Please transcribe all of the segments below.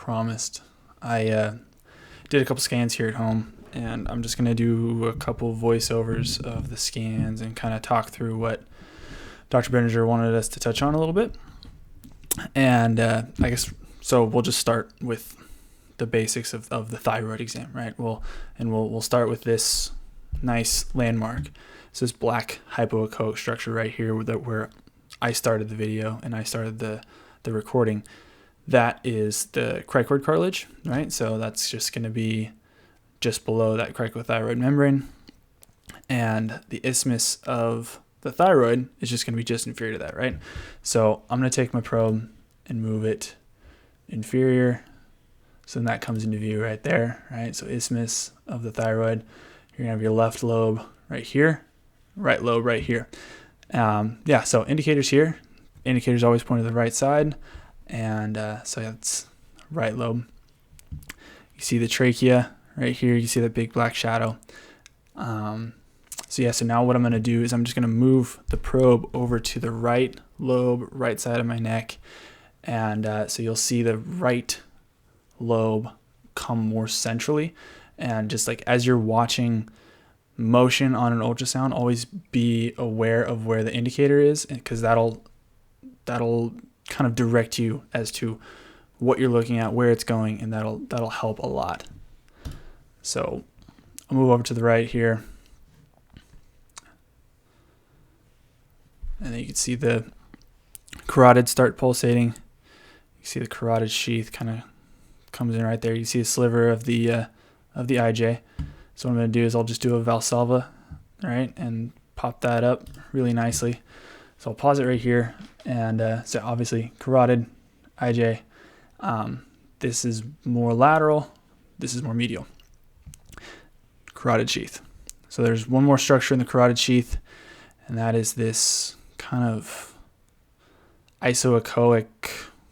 promised, I did a couple scans here at home, and I'm just going to do a couple voiceovers of the scans and kind of talk through what Dr. Benninger wanted us to touch on a little bit. And I guess, so we'll just start with the basics of the thyroid exam, right? We'll start with this nice landmark. It's this black hypoechoic structure right here where I started the video and I started the recording. That is the cricoid cartilage, right? So that's just going to be just below that cricothyroid membrane. And the isthmus of the thyroid is just going to be just inferior to that, right? So I'm going to take my probe and move it inferior. So then that comes into view right there, right? So isthmus of the thyroid, you're going to have your left lobe right here, right lobe right here. So indicators here. Indicators always point to the right side. And so that's right lobe. You see the trachea right here. You see that big black shadow. So now what I'm going to do is I'm just going to move the probe over to the right lobe, right side of my neck. And so you'll see the right lobe come more centrally. And just like as you're watching motion on an ultrasound, always be aware of where the indicator is, because that'll kind of direct you as to what you're looking at, where it's going, and that'll help a lot. So I'll move over to the right here. And then you can see the carotid start pulsating. You see the carotid sheath kind of comes in right there. You see a sliver of the IJ. So what I'm going to do is I'll just do a Valsalva, right, and pop that up really nicely. So I'll pause it right here. And so obviously carotid, IJ. This is more lateral. This is more medial. Carotid sheath. So there's one more structure in the carotid sheath, and that is this kind of isoechoic,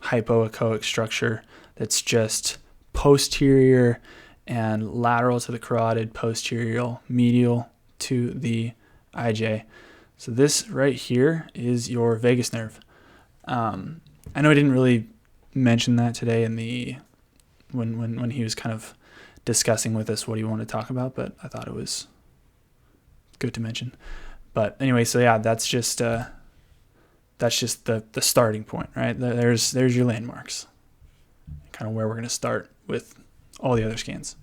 hypoechoic structure that's just posterior and lateral to the carotid, posterior, medial to the IJ. So this right here is your vagus nerve. I know I didn't really mention that today in the when he was kind of discussing with us what he wanted to talk about, but I thought it was good to mention. But anyway, so yeah, that's just the starting point, right? There's your landmarks, kind of where we're going to start with all the other scans.